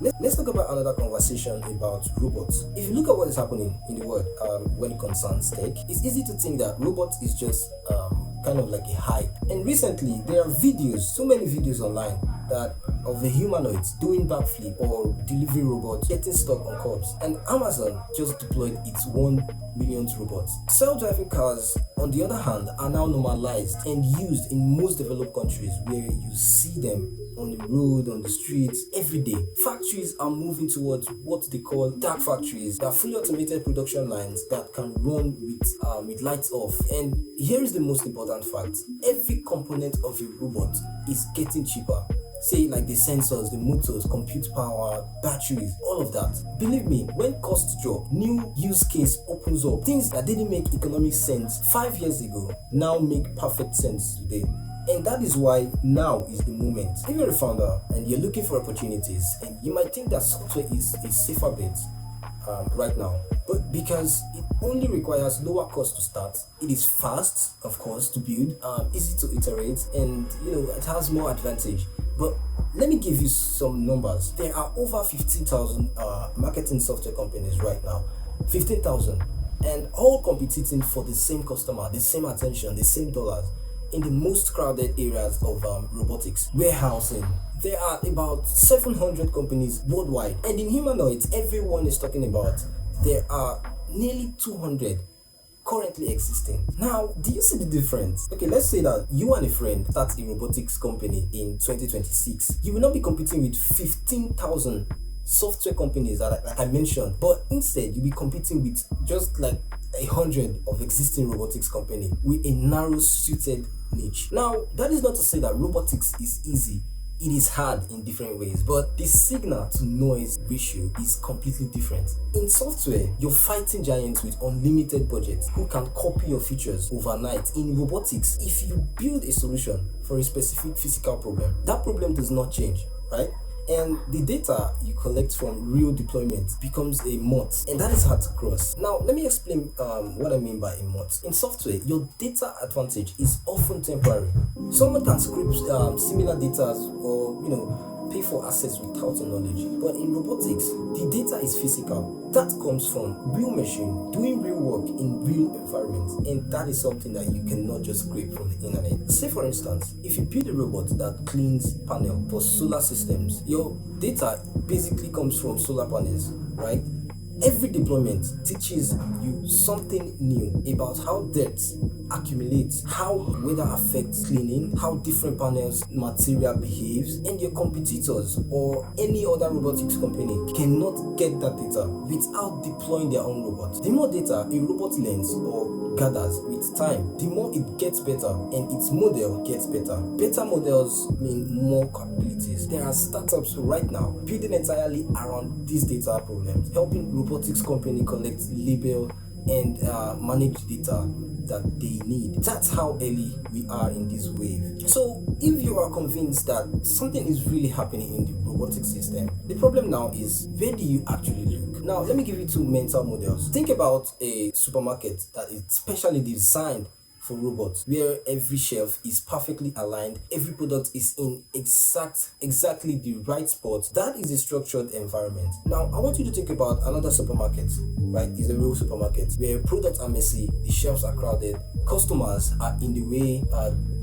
Let's talk about another conversation about robots. If you look at what is happening in the world when it concerns tech, it's easy to think that robots is just kind of like a hype. And recently, there are videos, so many videos online that of the humanoids doing backflip or delivery robots getting stuck on curbs. And Amazon just deployed its 1 millionth robot. Self-driving cars, on the other hand, are now normalized and used in most developed countries where you see them on the road, on the streets, every day. Factories are moving towards what they call dark factories. They are fully automated production lines that can run with lights off. And here is the most important fact. Every component of a robot is getting cheaper. Say like the sensors, the motors, compute power, batteries, all of that. Believe me, when costs drop, new use case opens up. Things that didn't make economic sense 5 years ago now make perfect sense today. And that is why now is the moment. If you're a founder and you're looking for opportunities, and you might think that software is a safer bet right now, but because it only requires lower cost to start, it is fast, of course, to build, easy to iterate, and it has more advantage. But let me give you some numbers. There are over 15,000 marketing software companies right now. 15,000, and all competing for the same customer, the same attention, the same dollars in the most crowded areas of robotics, warehousing. There are about 700 companies worldwide, and in humanoids, everyone is talking about, there are nearly 200 currently existing. Now, do you see the difference? Okay, let's say that you and a friend start a robotics company in 2026. You will not be competing with 15,000 software companies that, like I mentioned, but instead you'll be competing with just like 100 of existing robotics company with a narrow suited niche. Now, that is not to say that robotics is easy. It is hard in different ways, but the signal to noise ratio is completely different. In software, you're fighting giants with unlimited budgets who can copy your features overnight. In robotics, if you build a solution for a specific physical problem, that problem does not change, right? And the data you collect from real deployment becomes a moat, and that is hard to cross. Now, let me explain what I mean by a moat. In software, your data advantage is often temporary. Someone can script similar data or pay for assets without your knowledge. But in robotics, the data is physical. That comes from real machine doing real work in real environments, and that is something that you cannot just scrape from the internet. Say for instance, if you build a robot that cleans panel for solar systems, your data basically comes from solar panels, right? Every deployment teaches you something new about how dirt accumulates, how weather affects cleaning, how different panels material behaves, and your competitors or any other robotics company cannot get that data without deploying their own robot. The more data a robot learns or gathers with time, the more it gets better and its model gets better. Better models mean more capabilities. There are startups right now building entirely around these data problems, helping robotics company collect, label, and manage data that they need. That's how early we are in this wave. So if you are convinced that something is really happening in the robotics system, the problem now is, where do you actually look? Now, let me give you two mental models. Think about a supermarket that is specially designed for robots, where every shelf is perfectly aligned, every product is in exactly the right spot. That is a structured environment. Now, I want you to think about another supermarket, right? It's a real supermarket where products are messy, the shelves are crowded, customers are in the way,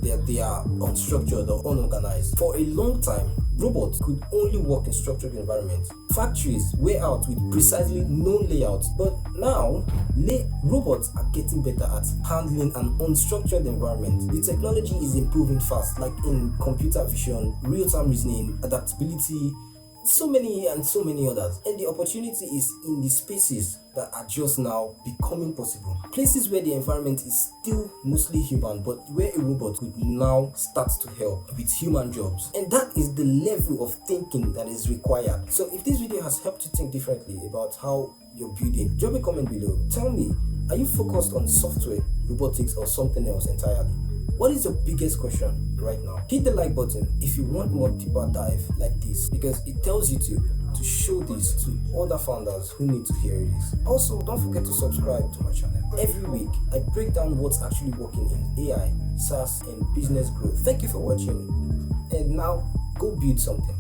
they are unstructured or unorganized. For a long time, robots could only work in structured environments. Factories were out with precisely known layouts, but now robots are getting better at handling an unstructured environment. The technology is improving fast, like in computer vision, real-time reasoning, adaptability, so many others. And the opportunity is in the spaces that are just now becoming possible. Places where the environment is still mostly human, but where a robot could now start to help with human jobs. And that is the level of thinking that is required. So if this video has helped you think differently about how you're building, drop a comment below. Tell me, are you focused on software, robotics, or something else entirely? What is your biggest question right now? Hit the like button if you want more deeper dive like this, because it tells you to show this to other founders who need to hear this. Also, don't forget to subscribe to my channel. Every week, I break down what's actually working in AI, SaaS, and business growth. Thank you for watching. And now, go build something.